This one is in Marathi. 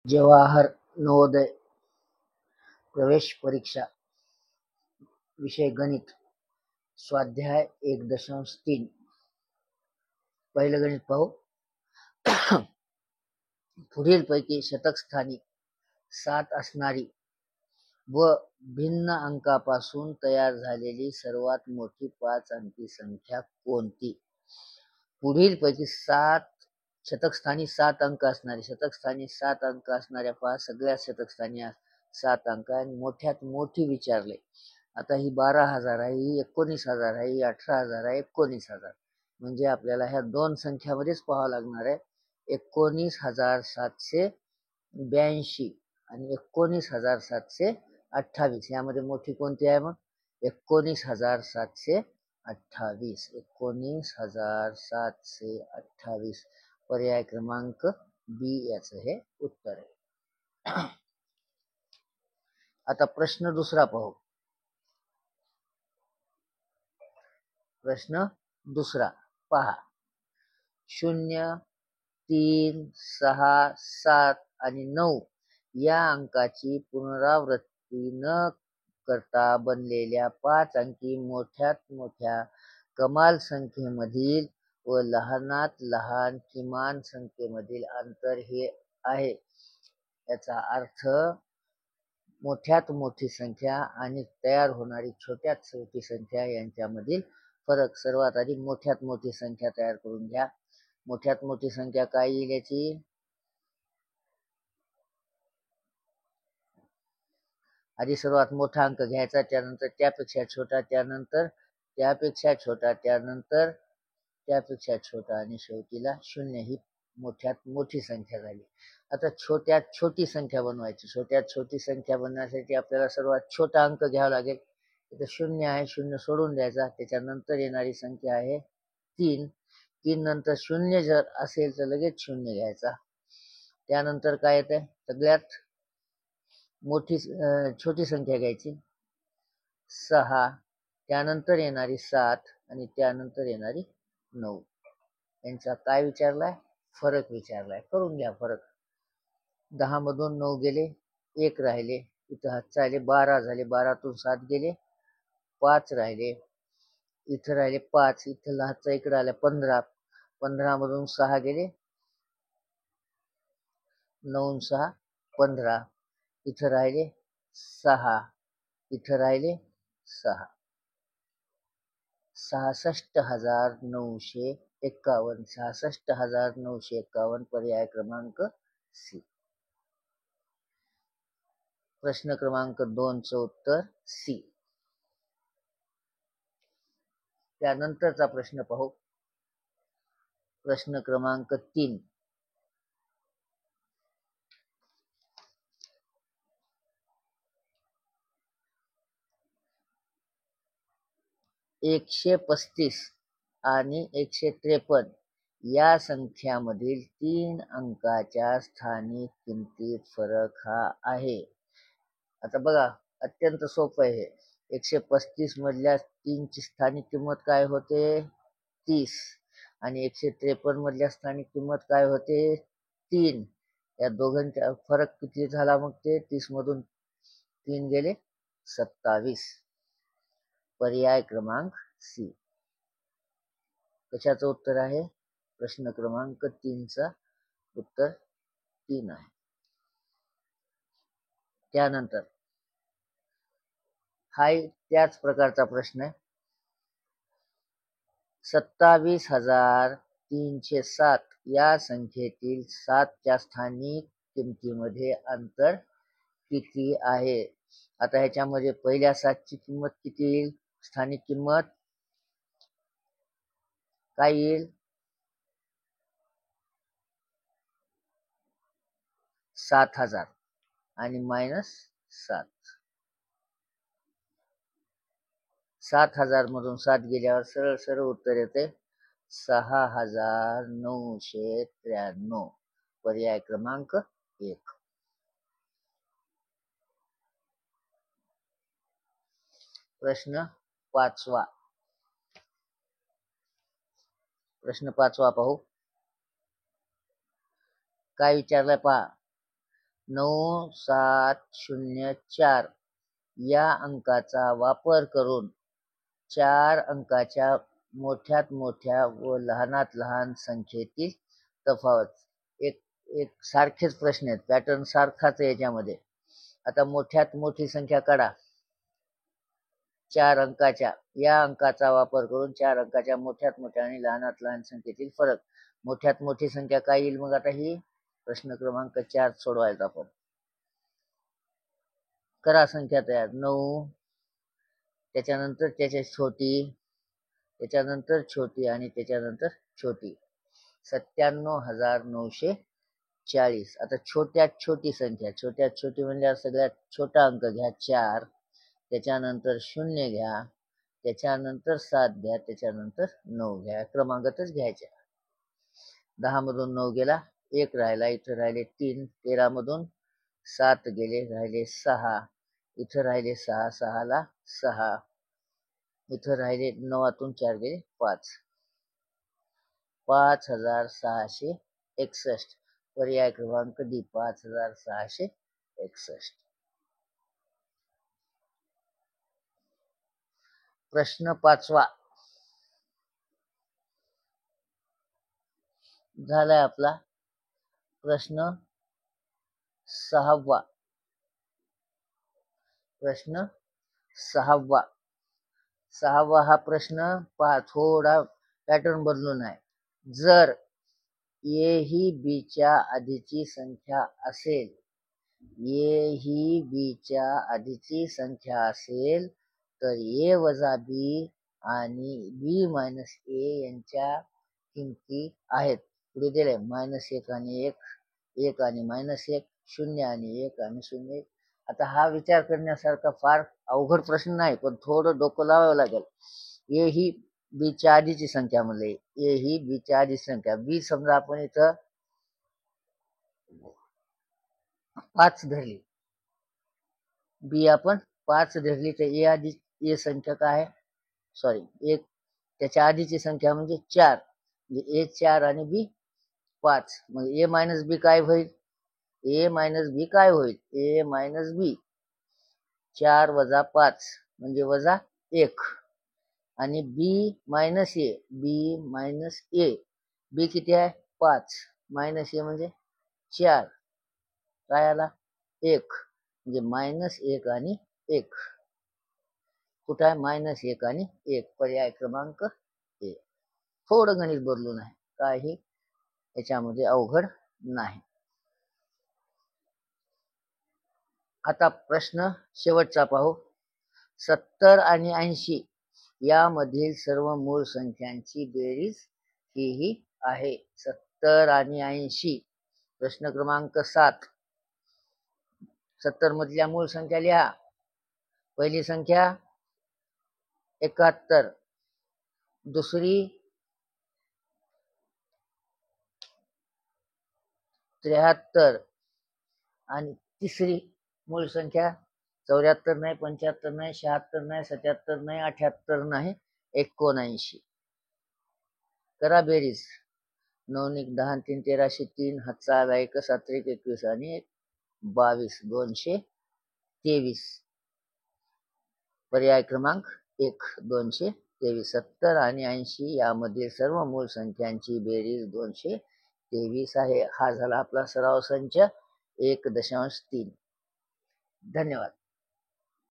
जवाहर नवोदय प्रवेश परीक्षा विषय गणित स्वाध्याय 1.3 पहिलं गणित पाहू. पुढीलपैकी शतकस्थानी 7 असणारी व भिन्न अंकापासून तयार झालेली सर्वात मोठी 5 अंकी संख्या कोणती? पुढीलपैकी शतकस्थानी 7 अंक असणारी शतकस्थानी 7 अंक असणाऱ्या पहा सगळ्या शतकस्थानी 7 अंक आणि मोठ्यात मोठी विचारले. आता ही 12,000 आहे, ही 19,000 आहे, ही 18,000 आहे, 19,000. म्हणजे आपल्याला ह्या दोन संख्यामध्येच पाहावं लागणार आहे. 19,782 आणि 19,728 यामध्ये मोठी कोणती आहे? मग 19,728 19,728 पर्याय क्रमांक बी याचं हे उत्तर आहे. आता प्रश्न दुसरा पाहू. प्रश्न दुसरा पहा. 0, 3, 6, 7 आणि 9 या अंकाची पुनरावृत्ती न करता बनलेल्या 5 अंकी मोठ्यात मोठ्या कमाल संख्येमधील व लहानात लहान किमान संख्येमधील अंतर हे आहे. याचा अर्थ मोठ्यात मोठी संख्या आणि तयार होणारी छोट्यात छोटी संख्या यांच्यामधील फरक. सर्वात आधी मोठ्यात मोठी संख्या तयार करून घ्या. मोठ्यात मोठी संख्या काय येईल याची? आधी सर्वात मोठा अंक घ्यायचा, त्यानंतर त्यापेक्षा छोटा, त्यानंतर त्यापेक्षा छोटा, त्यानंतर त्यापेक्षा छोटा आणि शेवटीला 0 ही मोठ्यात मोठी संख्या झाली. आता छोट्यात छोटी संख्या बनवायची. छोट्यात छोटी संख्या बनवण्यासाठी आपल्याला सर्वात छोटा अंक घ्यावा लागेल. इथं 0 आहे, 0 सोडून द्यायचा. त्याच्यानंतर येणारी संख्या आहे 3. 3 नंतर 0 जर असेल तर लगेच 0 घ्यायचा. त्यानंतर काय येते? सगळ्यात मोठी छोटी संख्या घ्यायची 6. त्यानंतर येणारी 7 आणि त्यानंतर येणारी 9. यांचा काय विचारलाय? फरक विचारलाय. करून घ्या फरक. 10 मधून 9 गेले, 1 राहिले. इथं हातचा राहिले 12 झाले, 12तून 7 गेले, 5 राहिले. इथं राहिले 5, इथं हातचा इकडे आला 15, 15 मधून 6 गेले, 9 6 15. इथं राहिले 6, इथं राहिले 6. 66,951 66,951 पर्याय क्रमांक सी. प्रश्न क्रमांक 2 चं उत्तर सी. त्यानंतरचा प्रश्न पाहू. प्रश्न क्रमांक 3. एकशे 35 आणि 153 या संख्यामधील 3 अंकाच्या स्थानिक किमतीत फरक हा आहे. आता बघा, अत्यंत सोपं आहे. 135 मधल्या 3 ची स्थानिक किंमत काय होते? 30. आणि 153 मधल्या स्थानिक किंमत काय होते? 3. या दोघांचा फरक किती झाला? मग ते 30 मधून 3 गेले 27. पर्याय क्रमांक सी. कशाचं उत्तर आहे? प्रश्न क्रमांक 3 चा उत्तर 3 आहे. त्यानंतर हा त्याच प्रकारचा प्रश्न आहे. 27,307 या संख्येतील 7 च्या स्थानिक किमतीमध्ये अंतर किती आहे? आता ह्याच्यामध्ये पहिल्या 7 ची किंमत किती येईल? स्थानिक किंमत काय येईल? 7,000 आणि मायनस 7. 7,000 मधून 7 गेल्यावर सरळ सरळ उत्तर येते 6,993. पर्याय क्रमांक 1. प्रश्न 5वा. प्रश्न 5वा पाहू. काय विचारलाय पहा. 9704 या अंकाचा वापर करून 4 अंकाच्या मोठ्यात मोठ्या व लहानात लहान संख्येतील तफावत. एक एक सारखेच प्रश्न आहेत, पॅटर्न सारखाच आहे याच्यामध्ये. आता मोठ्यात मोठी संख्या काढा 4 अंकाच्या. या अंकाचा वापर करून 4 अंकाच्या मोठ्यात मोठ्या आणि लहानात लहान संख्येतील फरक. मोठ्यात मोठी संख्या काय येईल मग आता ही प्रश्न क्रमांक 4 सोडवायचा आपण. करा संख्या तयार. 9, त्याच्यानंतर त्याच्या छोटी, त्याच्यानंतर छोटी आणि त्याच्यानंतर छोटी. 97,940. आता छोट्यात छोटी संख्या, छोट्यात छोटी म्हणजे सगळ्यात छोटा अंक घ्या 4, त्याच्यानंतर 0 घ्या, त्याच्यानंतर 7 घ्या, त्याच्यानंतर 9 घ्या. क्रमांकातच घ्यायच्या. 10 मधून 9 गेला, 1 राहिला, इथं राहिले 3. 13 मधून 7 गेले, राहिले 6, इथं राहिले 6, 6 ला 6, इथं राहिले 9तून 4 गेले 5. 5661. पर्याय क्रमांक डी 5661. प्रश्न 5वा झालाय आपला. प्रश्न 6वा. प्रश्न 6वा. 6वा हा प्रश्न पहा, थोडा पॅटर्न बदलून आहे. जर ए ही बी च्या आधीची संख्या असेल, ए ही बी च्या आधीची संख्या असेल तर ए वजा बी आणि बी मायनस ए यांच्या किमती आहेत. पुढे दिले -1 आणि 1, 1 आणि -1, 0 आणि 1 आणि 0. आता हा विचार करण्यासारखा फार अवघड प्रश्न नाही, पण थोडं डोकं लावावं लागेल. ए ही बी च्या आधीची संख्या म्हणले, ए ही बी च्या आधीची संख्या. बी समजा आपण इथं 5 धरली, बी आपण 5 धरली तर ए आधी ए संख्या काय आहे, सॉरी एक त्याच्या आधीची संख्या म्हणजे 4, म्हणजे ए 4 आणि बी 5. मग ए मायनस बी काय होईल, ए मायनस बी काय होईल, ए मायनस बी 4 वजा 5 म्हणजे वजा 1 आणि बी मायनस ए, बी मायनस ए, बी किती आहे 5 मायनस ए म्हणजे 4, काय आला 1, म्हणजे -1 आणि 1. कुठं आहे -1 आणि 1. पर्याय क्रमांक ए. थोडं गणित बदलून आहे, काही याच्यामध्ये अवघड नाही. आता प्रश्न शेवटचा पाहू. 70 आणि 80 यामधील सर्व मूळ संख्यांची बेरीज ही आहे. 70 आणि 80. प्रश्न क्रमांक 7. 70 मधल्या मूळ संख्या लिहा. पहिली संख्या 71, दुसरी 73 आणि तिसरी मूळ संख्या 74 नाही, 75 नाही, 76 नाही, 77 नाही, 78 नाही, 79. करा बेरीज. 9 10 3 1303, हातचा आला 1, 7 21 आणि 22, 223. पर्याय क्रमांक 1, 223. 70 आणि 80 यामध्ये सर्व मूळ संख्यांची बेरीज 223 आहे. हा झाला आपला सराव संच 1.3. धन्यवाद.